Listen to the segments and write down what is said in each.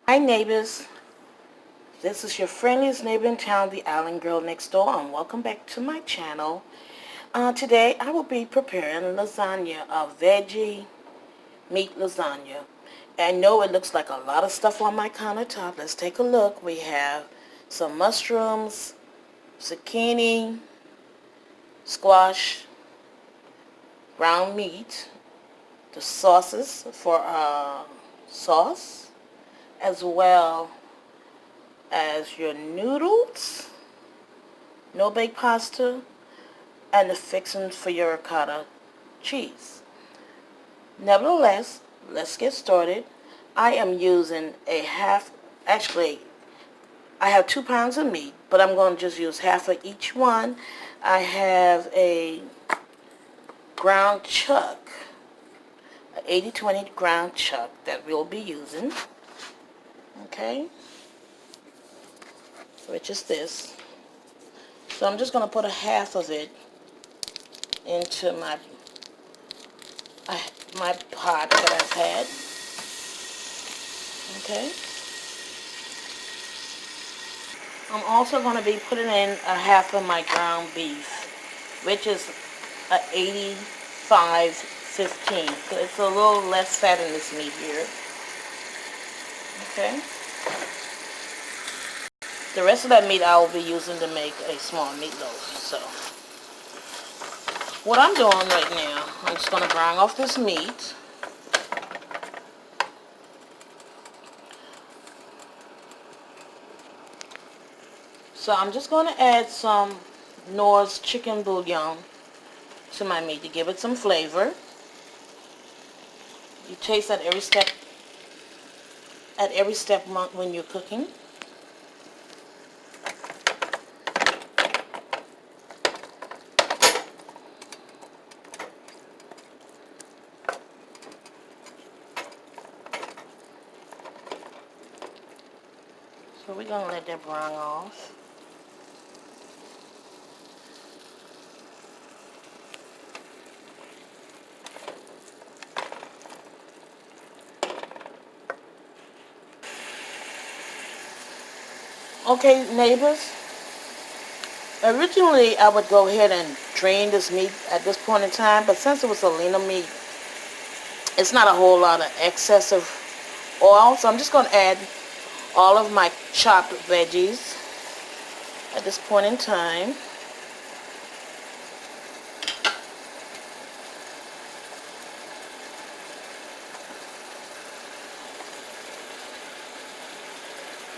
Hi neighbors, this is your friendliest neighbor in town, the Island Girl next door, and welcome back to my channel. Today I will be preparing lasagna, a veggie meat lasagna. I know it looks like a lot of stuff on my countertop. Let's take a look. We have some mushrooms, zucchini, squash, ground meat, the sauces for sauce, as well as your noodles, no bake pasta, and the fixings for your ricotta cheese. Nevertheless, let's get started. I am using actually I have 2 pounds of meat, but I'm going to just use half of each one. I have a ground chuck, an 80/20 ground chuck that we'll be using, okay, which is this. So I'm just going to put a half of it into my pot that I've had, okay. I'm also going to be putting in a half of my ground beef, which is a 85/15. So it's a little less fat in this meat here, okay. The rest of that meat I will be using to make a small meatloaf. So what I'm doing right now, I'm just going to brown off this meat. So I'm just going to add some Knorr's chicken bouillon to my meat to give it some flavor. You taste at every step when you're cooking. So we're going to let that brown off. Okay, neighbors, originally I would go ahead and drain this meat at this point in time, but since it was a leaner meat, it's not a whole lot of excessive oil, so I'm just going to add all of my chopped veggies at this point in time.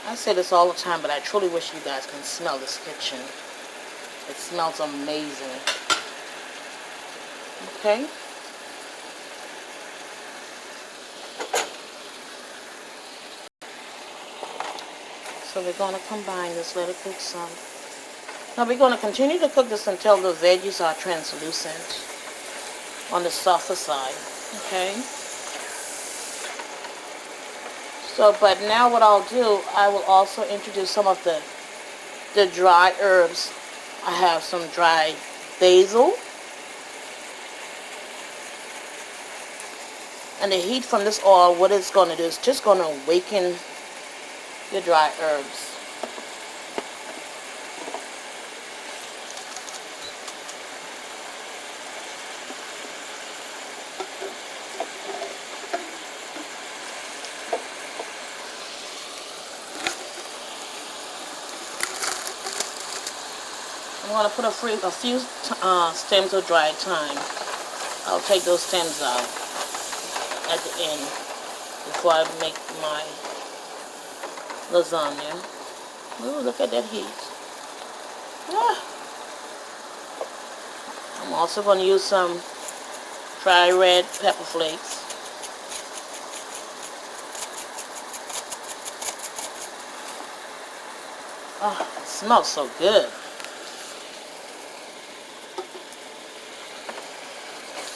I say this all the time, but I truly wish you guys can smell this kitchen. It smells amazing. Okay. So we're going to combine this, let it cook some. Now we're going to continue to cook this until the veggies are translucent on the softer side. Okay. So, but now what I'll do, I will also introduce some of the dry herbs. I have some dried basil. And the heat from this oil, what it's going to do is just going to awaken the dry herbs. I'm going to put a few stems of dried thyme. I'll take those stems out at the end before I make my lasagna. Ooh, look at that heat. Ah. I'm also going to use some dry red pepper flakes. Oh, it smells so good.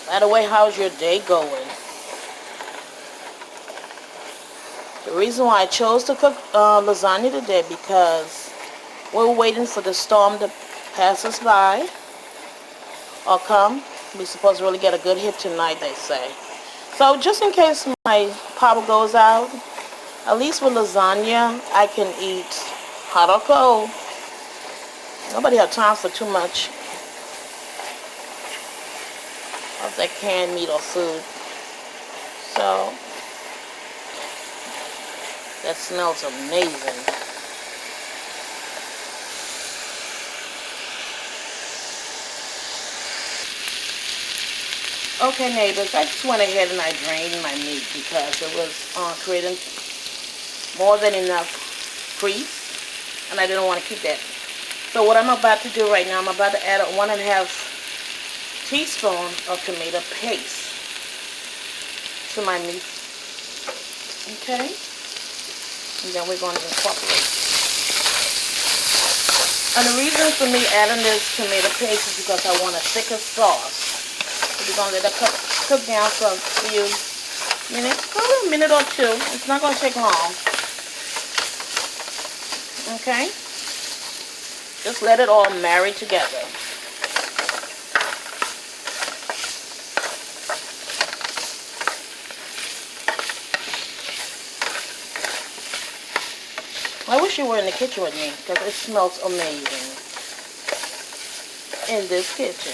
By the way, how's your day going? The reason why I chose to cook lasagna today because we're waiting for the storm to pass us by or come. We're supposed to really get a good hit tonight, they say. So just in case my power goes out, At least with lasagna, I can eat hot or cold. Nobody have time for too much of that canned meat or food. So, that smells amazing. Okay, neighbors, I just went ahead and I drained my meat because it was creating more than enough grease, and I didn't want to keep that. So what I'm about to do right now, I'm about to add a 1.5 teaspoon of tomato paste to my meat. Okay? And then we're going to incorporate. And the reason for me adding this tomato paste is because I want a thicker sauce. So we're going to let it cook down for a few minutes, probably a minute or two. It's not going to take long. Okay? Just let it all marry together. I wish you were in the kitchen with me because it smells amazing in this kitchen.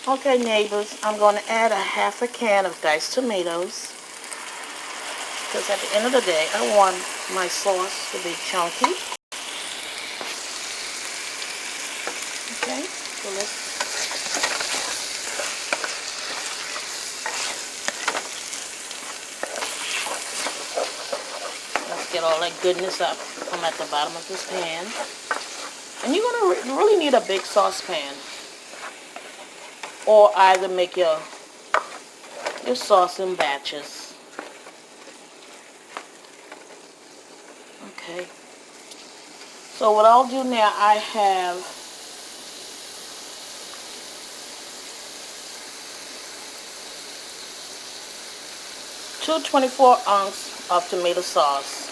Okay, neighbors, I'm going to add a 1/2 can of diced tomatoes because at the end of the day, I want my sauce to be chunky. Okay, so let's get all that goodness up from at the bottom of this pan. And you're going to really need a big saucepan. Or either make your sauce in batches. Okay. So what I'll do now, I have two 24-ounce of tomato sauce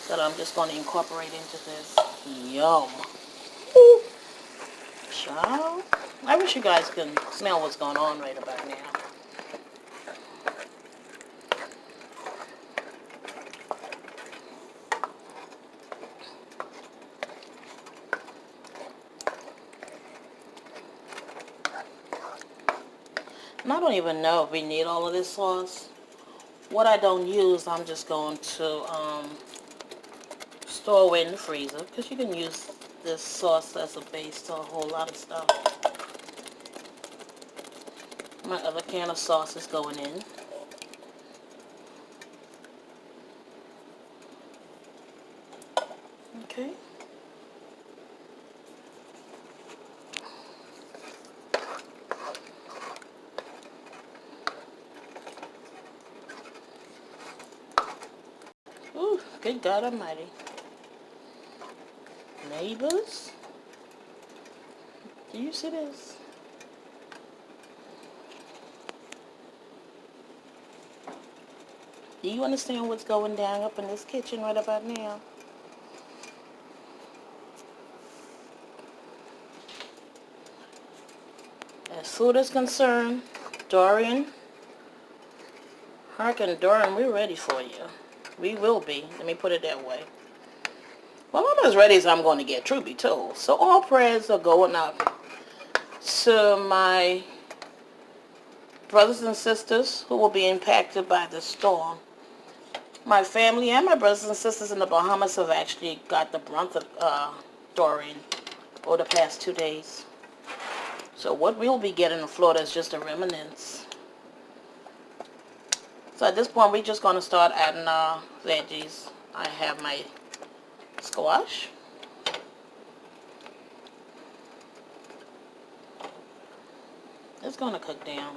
that I'm just going to incorporate into this. Yum. Ooh. Child. I wish you guys can smell what's going on right about now. And I don't even know if we need all of this sauce. What I don't use, I'm just going to store away in the freezer because you can use this sauce as a base to a whole lot of stuff. My other can of sauce is going in. Okay. Ooh, good God Almighty. Neighbors, do you see this? Do you understand what's going down up in this kitchen right about now? As food is concerned, Dorian, Harkin, Dorian, we're ready for you. We will be. Let me put it that way. Well, I'm as ready as I'm going to get, truth be told. So all prayers are going up to my brothers and sisters who will be impacted by the storm. My family and my brothers and sisters in the Bahamas have actually got the brunt of Dorian over the past 2 days. So what we'll be getting in Florida is just a remnants. So at this point, we're just going to start adding veggies. I have my squash. It's going to cook down.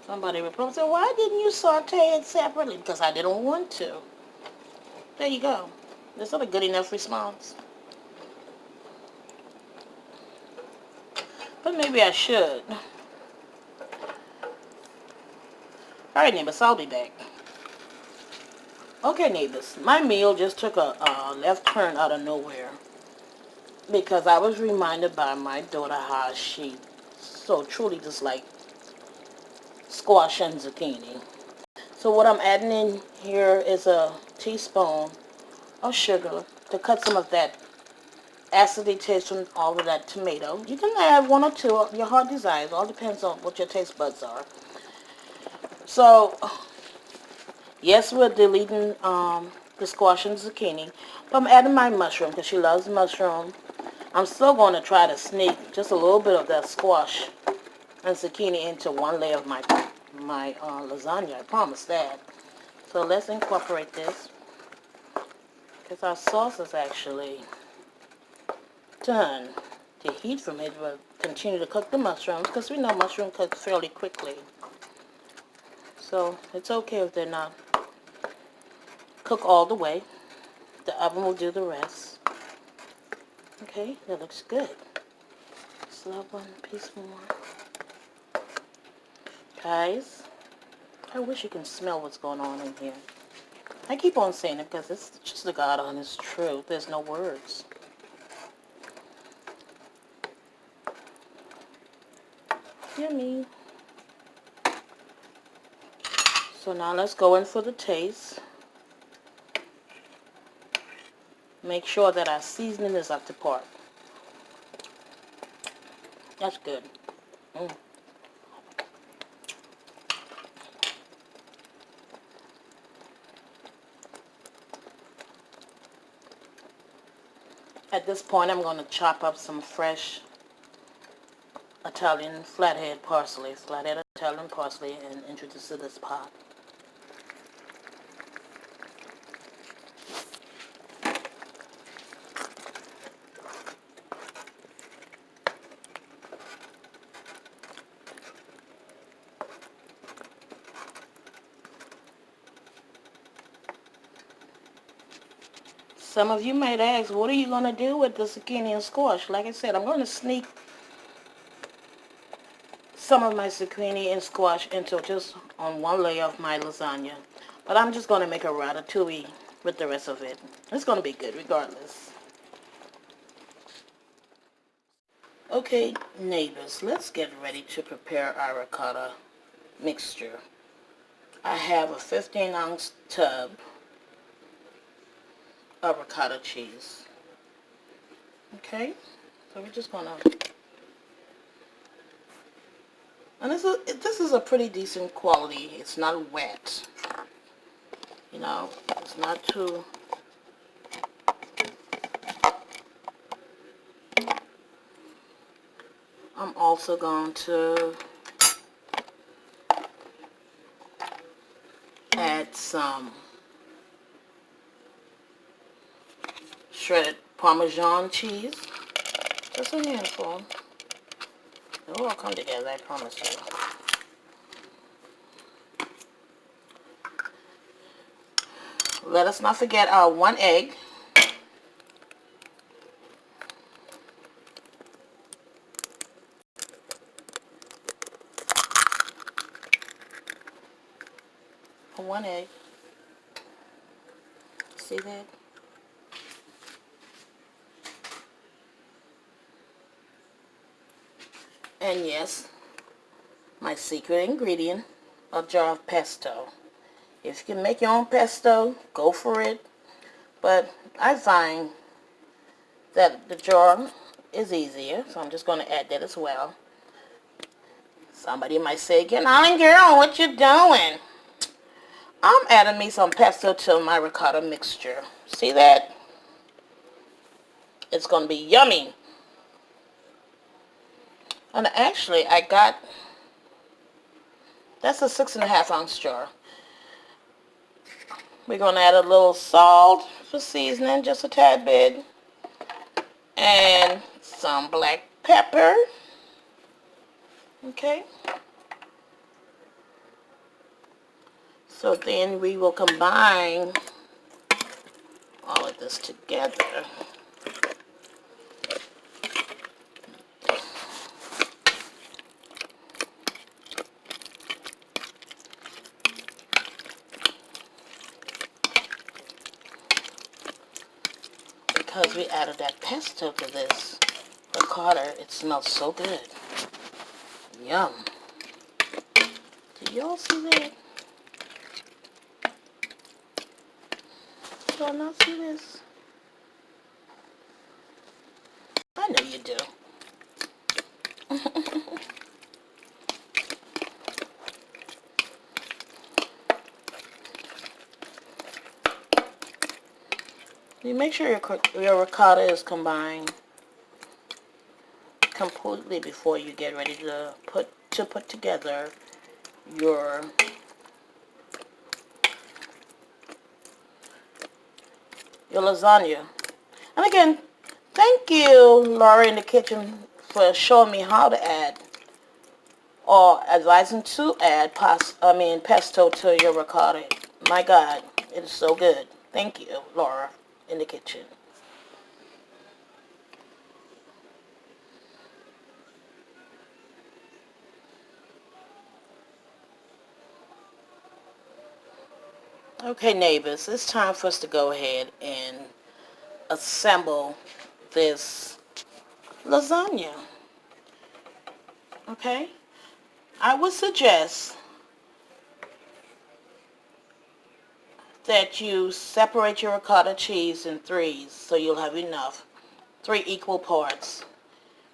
Somebody will probably say, why didn't you saute it separately? Because I didn't want to. There you go. Is that a good enough response? But maybe I should. Alright, neighbors, I'll be back. Okay, neighbors, my meal just took a left turn out of nowhere. because I was reminded by my daughter how she so truly dislike squash and zucchini. So what I'm adding in here is a teaspoon of sugar to cut some of that acidity taste from all of that tomato. You can add one or two of your heart desires. All depends on what your taste buds are. So yes, we're deleting the squash and zucchini, but I'm adding my mushroom because she loves mushroom. I'm still going to try to sneak just a little bit of that squash and zucchini into one layer of my lasagna. I promise that. So let's incorporate this because our sauce is actually done. The heat from it will continue to cook the mushrooms because we know mushroom cooks fairly quickly. So it's okay if they're not cooked all the way. The oven will do the rest. Okay, that looks good. Still have one piece more. Guys, I wish you can smell what's going on in here. I keep on saying it because it's just the God honest truth. There's no words. Yummy. So now let's go in for the taste. Make sure that our seasoning is up to par. That's good. At this point, I'm going to chop up some fresh Italian flathead Italian parsley, and introduce to this pot. Some of you might ask, what are you going to do with the zucchini and squash? Like I said, I'm going to sneak some of my zucchini and squash into just on one layer of my lasagna. But I'm just going to make a ratatouille with the rest of it. It's going to be good regardless. Okay, neighbors, let's get ready to prepare our ricotta mixture. I have a 15-ounce tub of ricotta cheese. Okay, so we're just gonna, and this is a pretty decent quality. It's not wet, you know, it's not too, I'm also going to add some shredded Parmesan cheese, just a handful. It will all come together, I promise you. Let us not forget our 1 egg. One egg. See that? And yes, my secret ingredient, a jar of pesto. If you can make your own pesto, go for it. But I find that the jar is easier, so I'm just going to add that as well. Somebody might say, "Get on, girl, what you doing?" I'm adding me some pesto to my ricotta mixture. See that? It's going to be yummy. And actually, that's a 6.5-ounce jar. We're going to add a little salt for seasoning, just a tad bit. And some black pepper. Okay. So then we will combine all of this together. because we added that pesto to this ricotta. It smells so good. Yum. Do y'all see that? Do y'all not see this? I know you do. You make sure your ricotta is combined completely before you get ready to put together your lasagna. And again, thank you, Laura in the kitchen, for showing me how to add or advising to add pesto to your ricotta. My God, it is so good. Thank you, Laura in the kitchen. Okay, neighbors, it's time for us to go ahead and assemble this lasagna. Okay? I would suggest that you separate your ricotta cheese in threes so you'll have enough. 3 equal parts.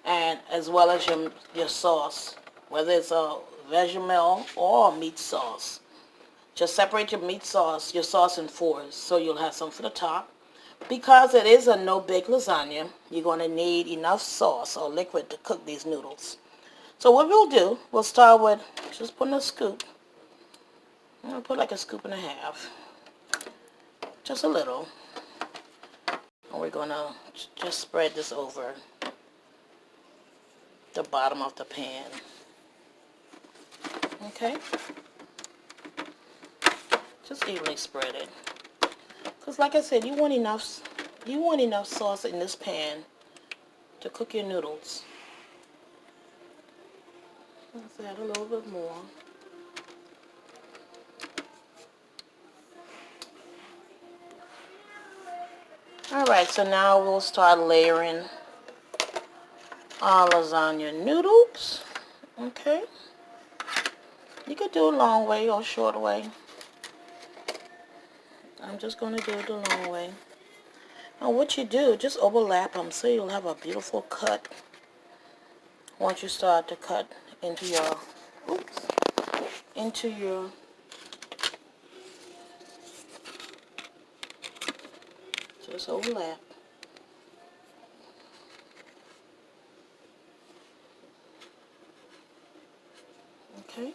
And as well as your sauce, whether it's a bechamel or meat sauce. Just separate your sauce in 4s so you'll have some for the top. Because it is a no-bake lasagna, you're going to need enough sauce or liquid to cook these noodles. So what we'll do, we'll start with just putting a scoop. I'm going to put like a scoop and a half. Just a little. And we're going to just spread this over the bottom of the pan. Okay? Just evenly spread it. Because like I said, you want enough sauce in this pan to cook your noodles. Let's add a little bit more. Alright, so now we'll start layering our lasagna noodles. Okay? You could do a long way or short way. I'm just going to do it the long way. Now what you do, just overlap them so you'll have a beautiful cut once you start to cut into your, just overlap. Okay.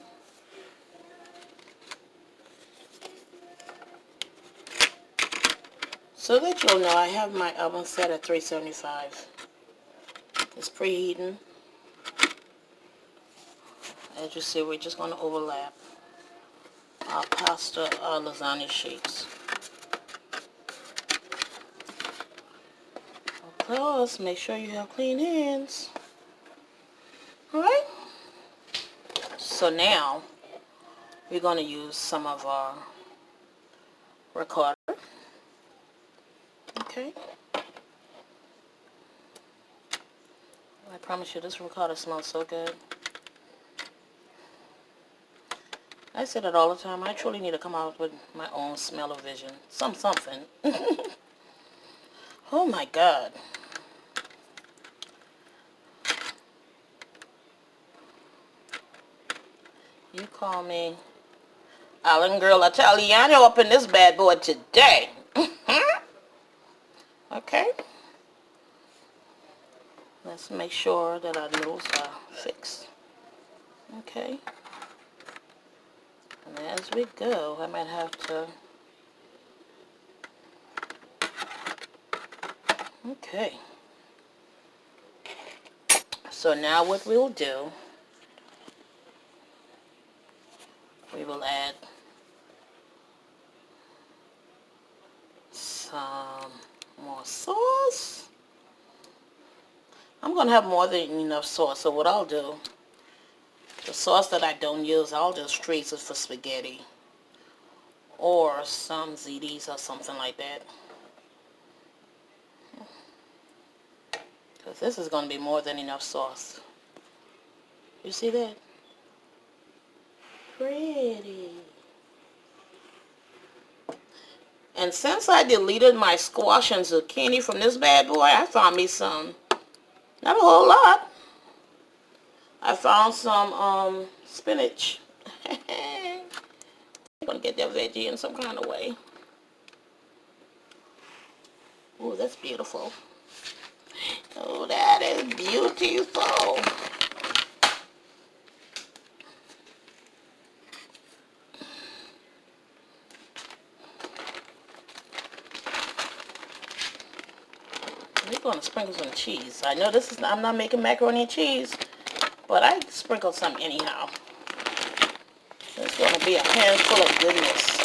So that you'll know, I have my oven set at 375. It's preheating. As you see, we're just going to overlap our lasagna sheets. Of course, make sure you have clean hands. Alright? So now, we're going to use some of our ricotta. Okay? I promise you, this ricotta smells so good. I say that all the time. I truly need to come out with my own smell-o-vision. Something. Oh my God. You call me Island Girl Italiano up in this bad boy today. Okay. Let's make sure that our noodles are fixed. Okay. And as we go, I might have to... Okay. So now what we'll do, we will add some more sauce. I'm going to have more than enough sauce, so what I'll do, the sauce that I don't use, I'll just freeze it for spaghetti or some ziti's or something like that. Because this is going to be more than enough sauce. You see that? Pretty. And since I deleted my squash and zucchini from this bad boy, I found me some, not a whole lot. I found some spinach. I'm going to get that veggie in some kind of way. Ooh, that's beautiful. Oh, that is beautiful. We're going to sprinkle some cheese. I know this is, I'm not making macaroni and cheese, but I sprinkled some anyhow. It's going to be a handful of goodness.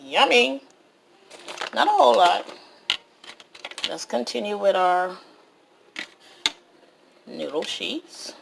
Yummy. Not a whole lot. Let's continue with our noodle sheets.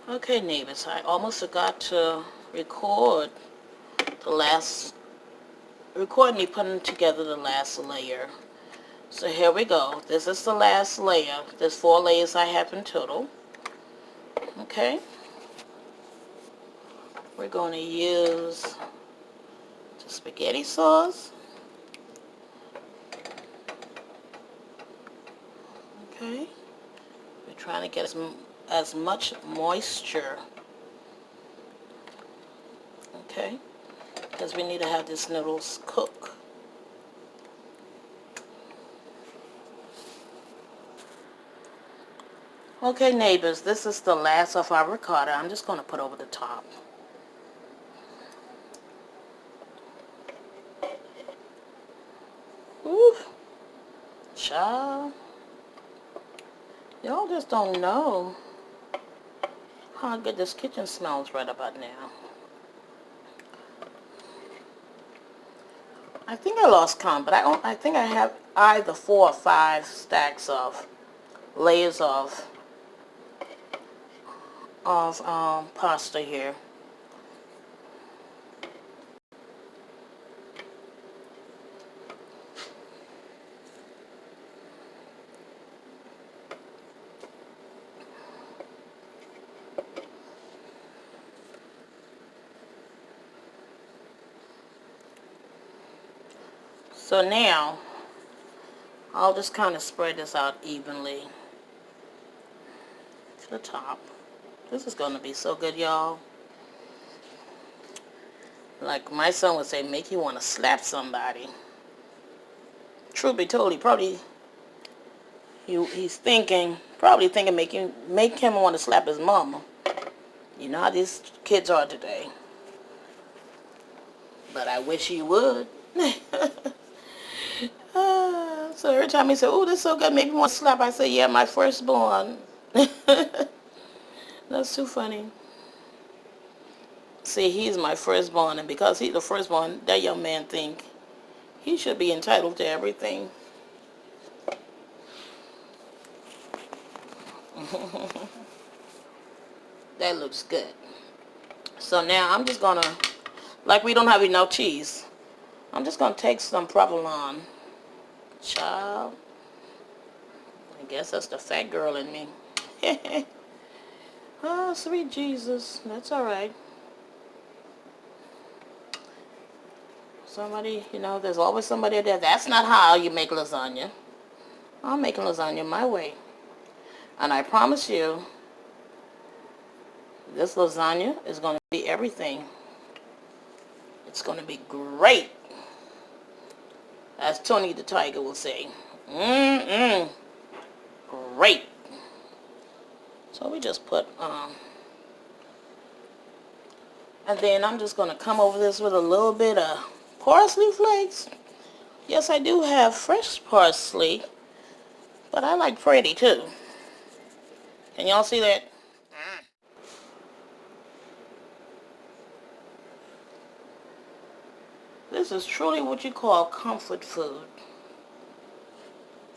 Okay, neighbors, I almost forgot to record me putting together the last layer. So here we go. This is the last layer. There's 4 layers I have in total. Okay. We're going to use the spaghetti sauce. Okay. We're trying to get as much moisture. Okay. Because we need to have these noodles cook. Okay, neighbors, this is the last of our ricotta. I'm just going to put over the top. Ooh, child. Y'all just don't know how good this kitchen smells right about now. I think I lost count, but I think I have either 4 or 5 stacks of layers of pasta here. So now, I'll just kind of spread this out evenly to the top. This is going to be so good, y'all. Like my son would say, make you want to slap somebody. Truth be told, he's probably thinking make him want to slap his mama. You know how these kids are today. But I wish he would. So every time he said, "Oh, this is so good, make me want to slap," I say, "Yeah, my firstborn." That's too funny. See, he's my firstborn, and because he's the firstborn, that young man think he should be entitled to everything. That looks good. So now I'm just gonna, like we don't have enough cheese, I'm just gonna take some provolone. Child, I guess that's the fat girl in me. Oh, sweet Jesus, that's all right. Somebody, there's always somebody there. That's not how you make lasagna. I'm making lasagna my way. And I promise you, this lasagna is going to be everything. It's going to be great. As Tony the Tiger will say. Great. So we just put, and then I'm just going to come over this with a little bit of parsley flakes. Yes, I do have fresh parsley, but I like pretty too. Can y'all see that? This is truly what you call comfort food.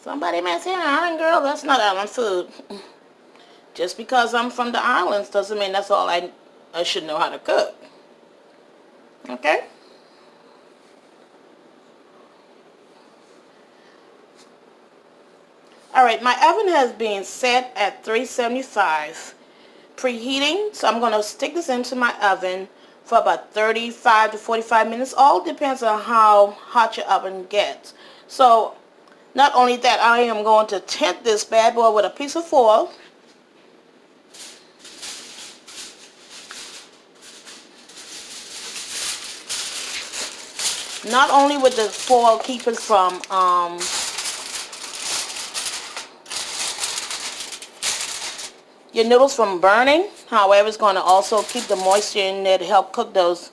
Somebody may say, island girl, that's not island food. Just because I'm from the islands doesn't mean that's all I should know how to cook. Okay? Alright, my oven has been set at 375 preheating, so I'm going to stick this into my oven for about 35 to 45 minutes. All depends on how hot your oven gets. So not only that, I am going to tint this bad boy with a piece of foil. Not only with the foil keep it from your noodles from burning, however it's going to also keep the moisture in there to help cook those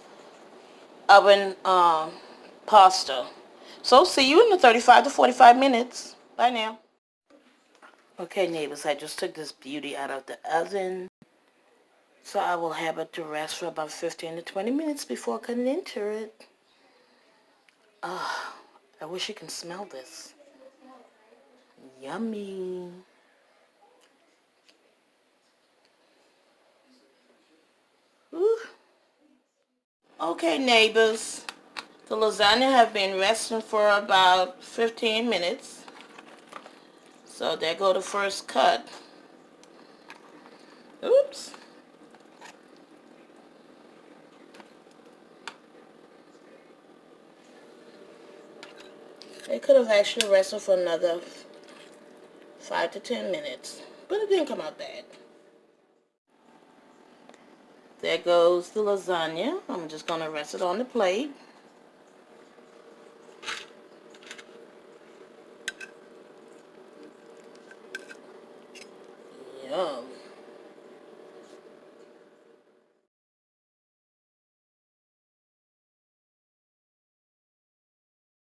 oven pasta. So see you in the 35 to 45 minutes. Bye now. Okay neighbors, I just took this beauty out of the oven. So I will have it to rest for about 15 to 20 minutes before cutting into it. I wish you can smell this. Yummy. Ooh. Okay neighbors, the lasagna have been resting for about 15 minutes. So there go the first cut. Oops. It could have actually rested for another 5 to 10 minutes, but it didn't come out bad. There goes the lasagna. I'm just going to rest it on the plate. Yum.